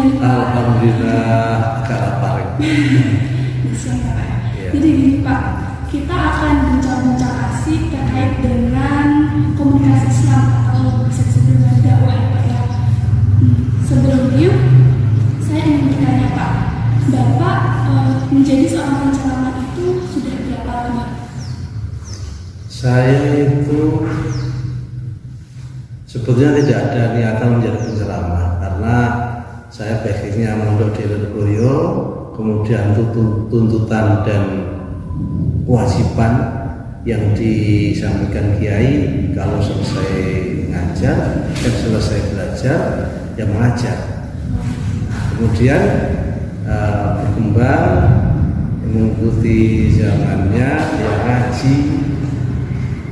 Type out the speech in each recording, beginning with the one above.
ini Pak? Alhamdulillah agak lapar. Siang ya Pak. Iya. Jadi gini Pak, kita akan bincang-bincang asik terkait dengan komunikasi Islam atau bisa disebut dengan dakwah ya Pak ya. Sebelumnya, saya ingin bertanya Pak, Bapak menjadi seorang penceramah itu sudah berapa lama? Saya itu sebetulnya tidak ada niatan menjadi penceramah karena saya basicnya mondok di Lirboyo, kemudian tuntutan dan kewajiban yang disampaikan Kiai kalau selesai ngajar dan selesai belajar ya mengajar. Kemudian berkembang mengikuti zamannya ya ngaji,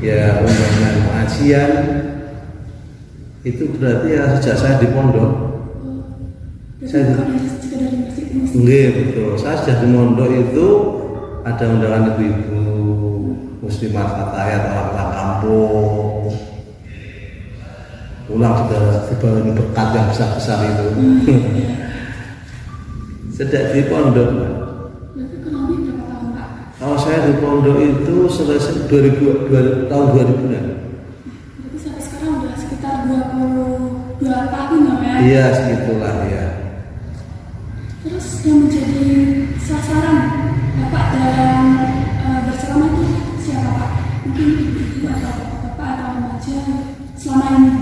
ya undangan pengajian. Itu berarti ya sejak saya di pondok. Saya enggak betul. Saya sejak di pondok itu ada undangan ibu-ibu muslimat fatayat orang-orang kampung. Pulang sudah dibawain berkat yang besar-besar itu. Sejak di pondok. Kalau saya di pondok itu selesai tahun 2000-an. Berarti sampai sekarang udah sekitar 22 tahun ya? Iya, segitulah ya. Terus yang menjadi sasaran Bapak dalam berceramah itu siapa Pak? Mungkin ibu atau Bapak atau remaja selama ini?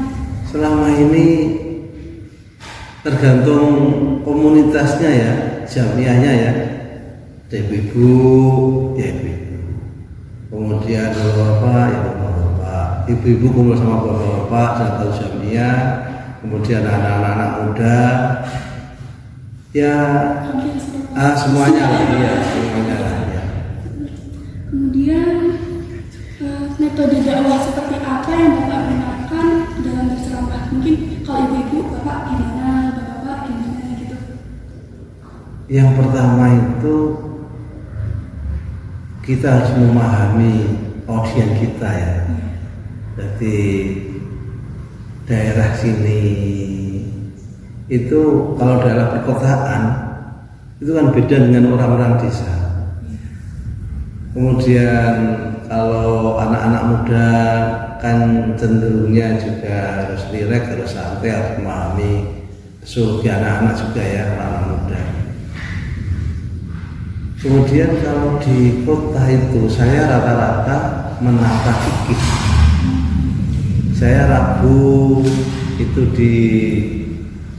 Selama ini tergantung komunitasnya ya, jamiahnya ya. Ibu-ibu, ya ibu-ibu. Kemudian bapak-bapak, ya bapak-bapak. Ibu-ibu kumpul sama bapak-bapak, satu jamiah. Kemudian anak-anak muda. Ya, semuanya lah, ya, semuanya lah. Ya. Kemudian metode dakwah seperti apa yang Bapak gunakan dalam berceramah? Mungkin kalau ibu-ibu, Bapak gimana, bapak-bapak gimana gitu? Yang pertama itu kita harus memahami audiens kita ya. Jadi daerah sini itu kalau daerah perkotaan itu kan beda dengan orang-orang desa. Kemudian kalau anak-anak muda kan cenderungnya juga harus rileks, harus santai, harus memahami psikologi anak-anak juga ya, anak muda. Kemudian kalau di kota itu saya rata-rata menata fikih. Saya Rabu itu di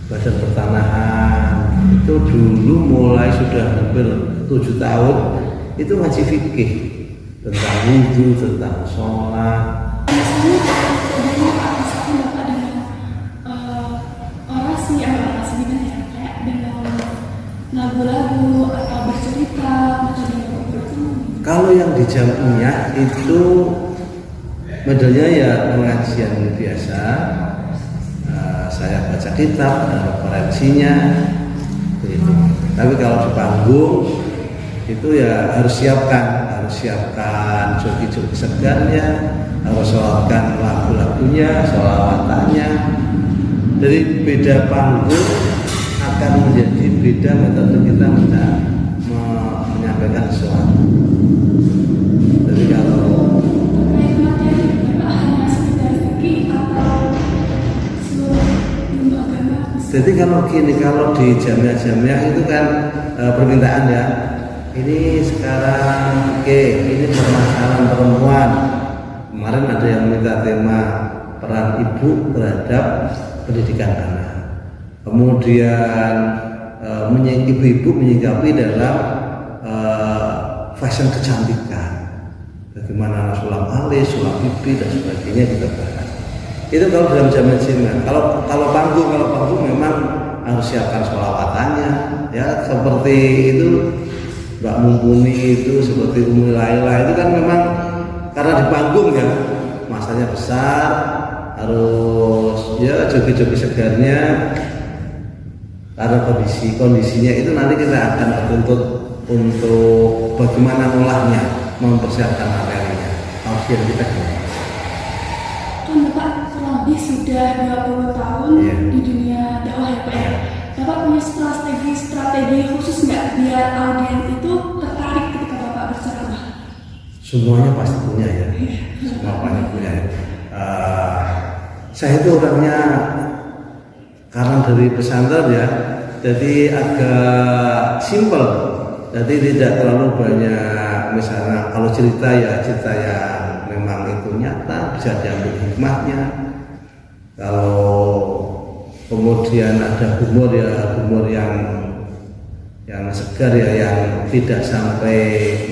Badan Pertanahan itu dulu mulai sudah hampir 7 tahun itu ngaji fikih tentang wudhu, tentang sholat. Misalnya bedanya Pak, misalnya Bapak dengan orasi gimana ya? Kayak dengan lagu-lagu atau bercerita metode itu. Kalau yang di jamiah itu modelnya ya pengajian biasa. Saya baca kitab, ada referensinya, begitu. Tapi kalau di panggung itu ya harus siapkan joki-joki segarnya, harus sholatkan lagu-lagunya, sholawatannya. Dari beda panggung akan menjadi beda metode kita menyampaikan sesuatu. Jadi kalau gini, kalau di jamiah-jamiah itu kan permintaan ya. Ini sekarang ini permasalahan perempuan. Kemarin ada yang minta tema peran ibu terhadap pendidikan anak. Kemudian ibu-ibu menyikapi dalam fashion kecantikan. Bagaimana sulam alis, sulam pipi dan sebagainya kita bahas. Itu kalau dalam jamiah. Kalau panggung memang harus siapkan sholawatannya ya, seperti itu Mbak Mumpuni itu, seperti Umi Laila itu kan memang karena di panggung ya masanya besar, harus ya joki-joki segarnya, karena kondisinya itu nanti kita akan tertuntut untuk bagaimana ngolahnya, mempersiapkan materinya. Audiens kita gimana? Kan Bapak kurang lebih sudah 20 tahun di dunia dakwah ya Pak ya. Bapak Bapak punya strategi khusus nggak biar audiens itu tertarik ketika Bapak berceramah? Semuanya pasti punya ya, semuanya punya ya. Saya itu orangnya karena dari pesantren ya, jadi agak simpel, jadi tidak terlalu banyak. Misalnya kalau cerita ya cerita yang memang itu nyata, bisa diambil hikmahnya. Kalau kemudian ada humor ya humor yang segar ya, yang tidak sampai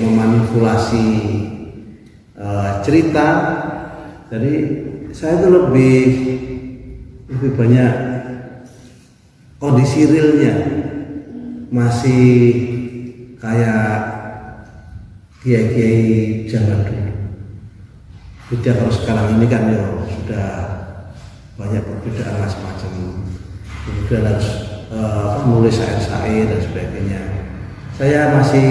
memanipulasi cerita. Jadi saya itu lebih banyak kondisi realnya, masih kayak kiai-kiai zaman dulu. Beda kalau sekarang ini kan ya sudah banyak perbedaan macam-macam. Kemudian harus menulis syair-syair dan sebagainya. Saya masih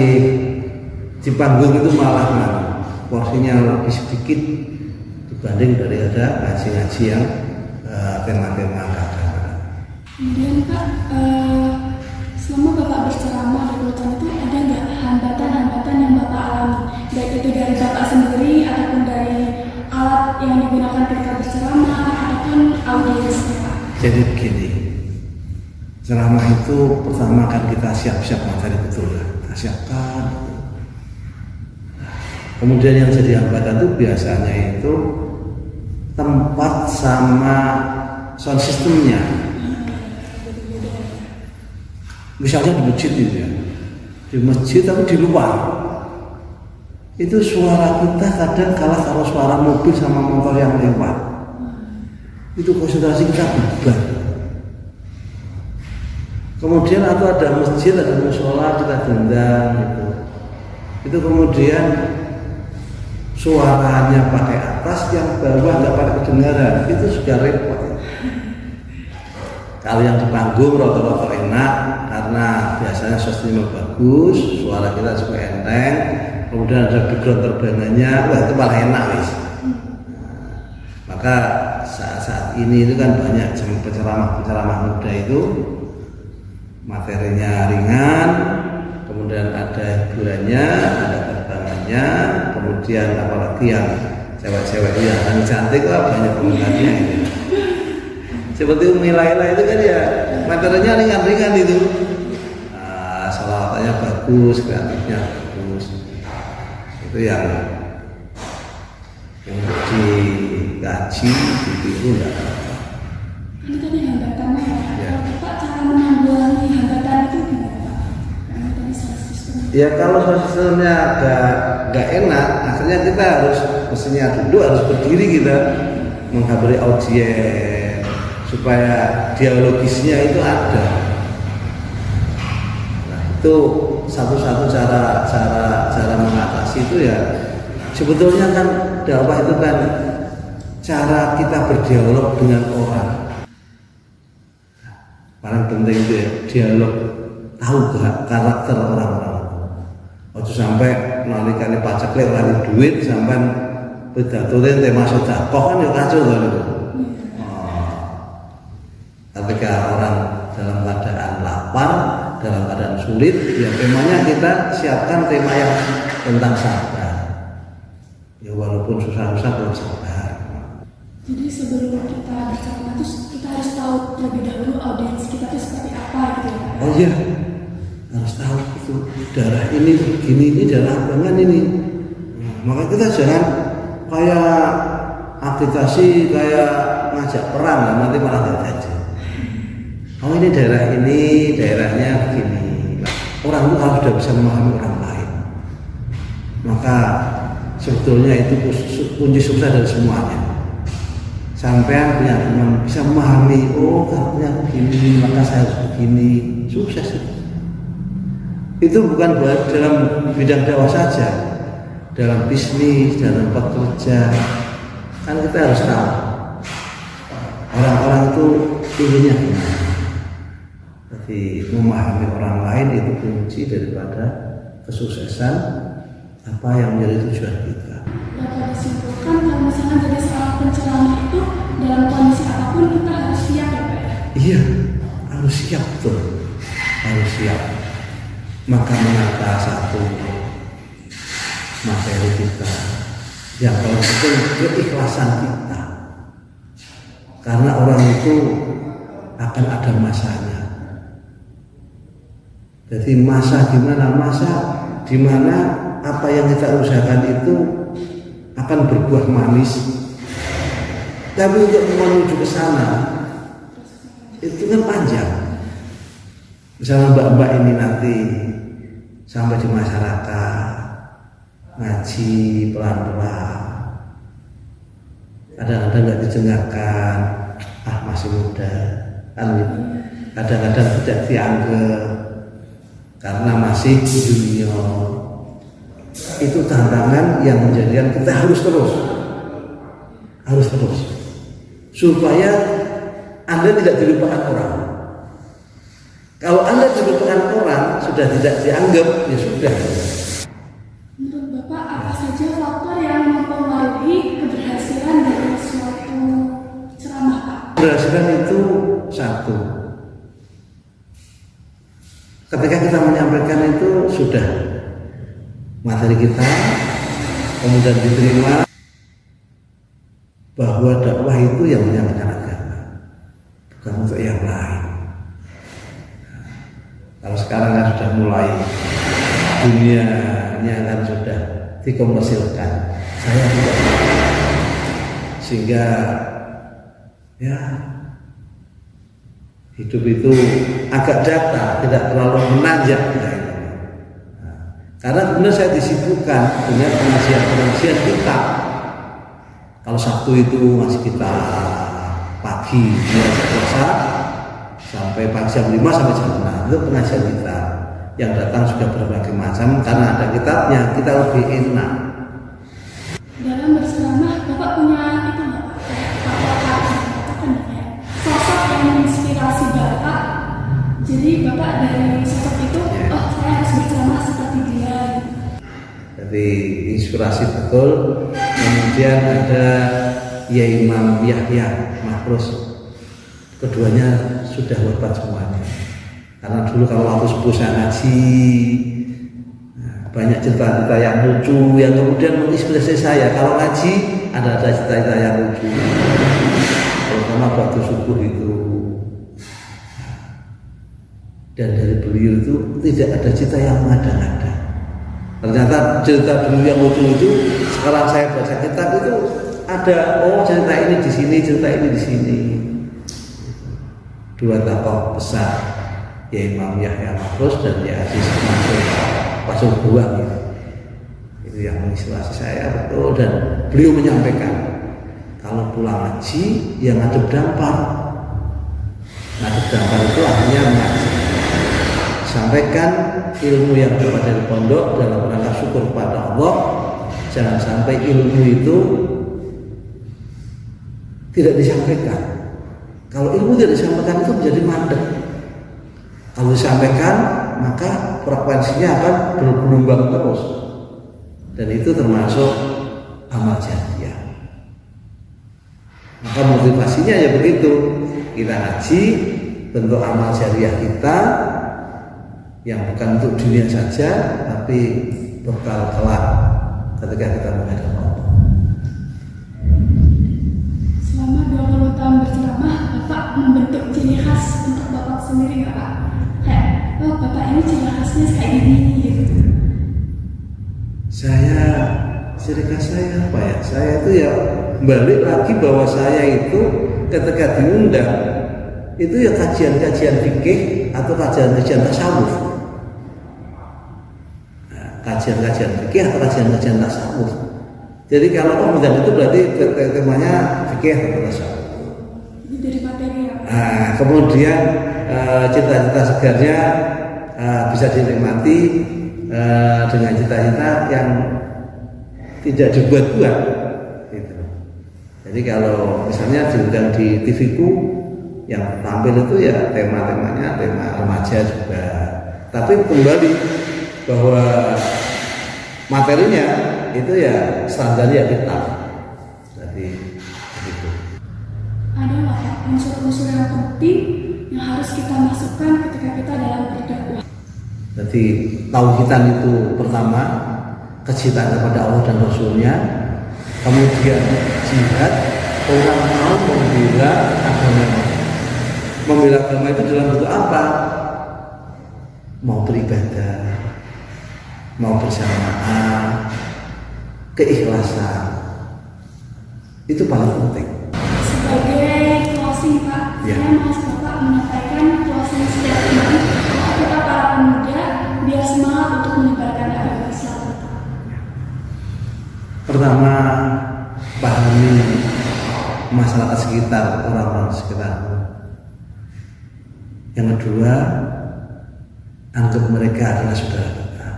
di panggung itu malah porsinya lebih sedikit dibanding dari ada ngaji-ngaji yang tema-tema keagamaan. Kemudian Pak, selama Bapak berceramah di Pulutan itu ada nggak hambatan-hambatan yang Bapak alami, baik itu dari Bapak sendiri ataupun dari alat yang digunakan ketika berceramah ataupun audiensnya Pak? Jadi begini, ceramah itu pertama kan kita siap-siap materi betul ya, kita siapkan. Kemudian yang jadi hambatan itu biasanya itu tempat sama sound systemnya. Misalnya di masjid itu ya, di masjid tapi di luar itu suara kita kadang kalah kalau suara mobil sama motor yang lewat. Itu konsentrasi kita berubah. Kemudian atau ada masjid, ada musola kita dendam gitu. Itu kemudian suaranya pakai atas, yang bawah nggak pakai kedengaran, itu sudah repot. Kalau yang di panggung rata-rata enak karena biasanya suasananya bagus, suara kita juga enteng, kemudian ada background terbangannya, wah itu malah enak wis. Maka saat ini itu kan banyak penceramah muda itu materinya ringan, kemudian ada hiburannya, ada terbangannya, kemudian apalagi yang cewek-cewek yang cantik lah banyak komentarnya itu. Seperti Umi Laila itu kan ya materinya ringan-ringan itu, sholawatnya bagus, kreatifnya bagus. Itu yang dikaji, ditiru enggak apa-apa. Ini tadi hambatannya ya. Bapak cara menanggulangi hambatan itu gimana Pak? Karena tadi sound system. Ya kalau sound systemnya nggak enak, akhirnya kita harus mestinya duduk, harus berdiri kita menghabari audiens supaya dialogisnya itu ada. Nah itu satu-satu cara mengatasi itu ya. Sebetulnya kan dakwah itu kan cara kita berdialog dengan orang. Paling penting itu ya dialog, tahu karakter orang-orang. Waktu sampai nalikan pacak lewat duit sampai pedaturin tema sedekah kan ya kacau kan itu. Ketika orang dalam keadaan lapar, dalam keadaan sulit, ya temanya kita siapkan tema yang tentang sabar. Ya walaupun susah-susah tetap sabar. Jadi sebelum kita berceramah itu kita harus tahu terlebih dahulu audiens kita itu seperti apa gitu ya Pak? Oh iya, harus tahu itu darah ini begini, ini darah abangan ini. Maka kita jangan kayak agitasi, kayak ngajak perang, nanti malah tidak jadi. Oh ini daerah ini, daerahnya begini. Nah, orang itu harus sudah bisa memahami orang lain. Maka sebetulnya itu kunci sukses dari semuanya. Sampai punya teman bisa memahami, oh karena begini, maka saya harus begini, sukses itu. Itu bukan buat dalam bidang dakwah saja, dalam bisnis, dalam pekerja, kan kita harus tahu orang-orang itu inginnya gimana. Jadi memahami orang lain itu kunci daripada kesuksesan apa yang menjadi tujuan kita. Dapat disimpulkan kalau misalnya jadi seorang penceramah itu dalam kondisi apapun kita harus siap ya Pak ya? Iya, harus siap betul. siap, maka menata satu materi kita yang paling penting keikhlasan kita, karena orang itu akan ada masanya. Jadi masa di mana apa yang kita usahakan itu akan berbuah manis. Tapi untuk menuju ke sana itu kan panjang. Misalnya mbak-mbak ini nanti sampai di masyarakat ngaji pelan-pelan, kadang-kadang nggak didengarkan, masih muda, kan gitu. Kadang-kadang tidak dianggap karena masih junior. Itu tantangan yang menjadikan kita harus terus supaya Anda tidak dilupakan orang. Kalau Anda dilupakan orang, sudah tidak dianggap, ya sudah. Menurut Bapak, apa saja faktor yang mempengaruhi keberhasilan dari suatu ceramah, Pak? Keberhasilan itu satu, ketika kita menyampaikan itu sudah materi kita, kemudian diterima, bahwa dakwah itu yang menyampaikan agama, bukan untuk yang lain. Kalau sekarang kan sudah mulai dunianya kan sudah dikomersilkan, saya tidak, sehingga ya hidup itu agak datar, tidak terlalu menanjak kita ini. Karena kemudian saya disibukkan dengan pengajian kita. Kalau Sabtu itu masih kita pagi mulai puasa sampai pagi jam 5 sampai jam 6 itu pengajian kita. Yang datang sudah berbagai macam, karena ada kitabnya kita lebih enak. Dalam berceramah, Bapak punya itu nggak, Pak? Sosok yang menginspirasi Bapak. Jadi Bapak dari sosok itu, saya harus berceramah seperti dia. Jadi inspirasi betul. Kemudian ada Imam Yahya Mahfuz, keduanya sudah wafat semuanya. Karena dulu kalau waktu sepuh saya ngaji, banyak cerita-cerita yang lucu yang kemudian menginspirasi saya. Kalau ngaji ada cerita-cerita yang lucu, terutama waktu subuh itu. Dan dari beliau itu tidak ada cerita yang mengada-ngada. Ternyata cerita dulu yang lucu itu, sekarang saya baca kitab itu ada, cerita ini di sini, cerita ini di sini. Dua tokoh besar, Imam Yahya Mahfuz dan Aziz Mansur Buang itu yang menginspirasi saya betul. Dan beliau menyampaikan kalau pulang ngaji yang ngadep dampar. Ngadep dampar itu artinya mengaji. Sampaikan ilmu yang dapat dari pondok dalam rangka syukur kepada Allah. Jangan sampai ilmu itu tidak disampaikan. Kalau ilmu tidak disampaikan itu menjadi mandek. Kalau disampaikan, maka frekuensinya akan bergelombang terus. Dan itu termasuk amal jariah. Maka motivasinya ya begitu. Kita ngaji, bentuk amal jariah kita yang bukan untuk dunia saja, tapi bekal kelak ketika kita menghadap Allah. Selama 20 tahun berceramah, Bapak membentuk ciri khas untuk Bapak sendiri nggak, Pak? Kayak, Bapak ini ciri khasnya kayak gini gitu. Saya, ciri khas saya apa ya? Saya itu ya balik lagi bahwa saya itu ketika diundang itu ya kajian-kajian fikih atau kajian-kajian tasawuf. Kajian-kajian fikih atau kajian-kajian tasawuf. Jadi kalau kemudian itu berarti temanya fikih atau tasawuf. Jadi dari materi ya. Kemudian cita-cita segarnya bisa dinikmati dengan cita-cita yang tidak dibuat-buat. Gitu. Jadi kalau misalnya diundang di TV-ku, yang tampil itu ya tema-temanya tema remaja juga. Tapi kembali bahwa materinya itu ya standarnya kitab. Jadi begitu. Ada nggak, Pak, unsur-unsur yang penting yang harus kita masukkan ketika kita dalam berdakwah? Jadi tauhidan itu pertama, kecintaan kepada Allah dan Rasulnya, kemudian jihad, orang mau membela agama. Membela agama itu dalam bentuk apa? Mau beribadah, mau berjamaah, keikhlasan, itu paling penting. Sebagai closing Pak, Ya. saya mau Bapak menyampaikan closing statement untuk kita para pemuda biar semangat untuk menyebarkan agama Islam. Pertama, pahami masyarakat sekitar, orang-orang sekitar. Yang kedua, anggap mereka adalah saudara kita.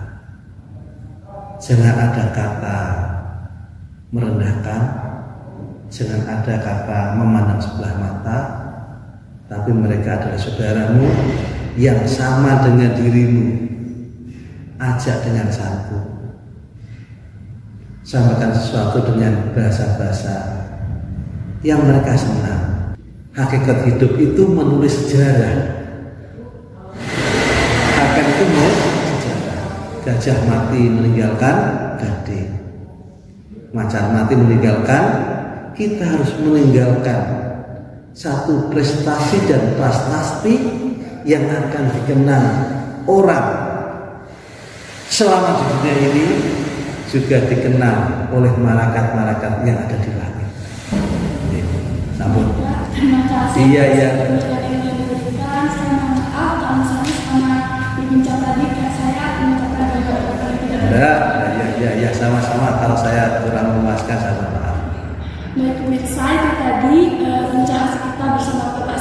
Jangan ada kata merendahkan, jangan ada kata memandang sebelah mata, tapi mereka adalah saudaramu yang sama dengan dirimu. Ajak dengan santun, sampaikan sesuatu dengan bahasa-bahasa yang mereka senang. Hakikat hidup itu menulis sejarah. Hakikat itu menulis sejarah. Gajah mati meninggalkan gading, macan mati meninggalkan. Kita harus meninggalkan satu prestasi dan prasasti yang akan dikenang orang selama di dunia ini, juga dikenal oleh malaikat-malaikat yang ada di langit. Namun, Terima kasih. Iya, iya. Penjelasan yang diberikan. Saya mohon maaf kalau misalnya sama dibincang tadi saya mengucapkan beberapa ya, sama-sama. Kalau saya kurang memuaskan, saya mohon maaf. Baik pemirsa, itu tadi bincang kita bersama Bapak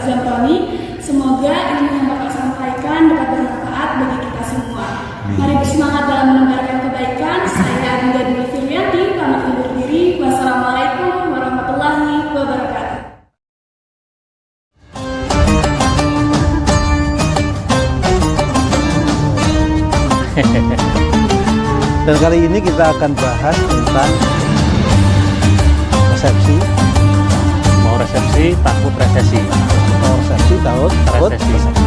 Zamroni. Semoga ilmu yang Bapak sampaikan dapat bermanfaat bagi kita semua. Mari bersemangat dalam menebarkan kebaikan. Saya Adinda Dwi Fitrianti, pamit undur diri. Wassalamualaikum warahmatullahi wabarakatuh. Dan kali ini kita akan bahas tentang resepsi. Mau resepsi takut resesi. Resepsi tahun Resesi. resepsi.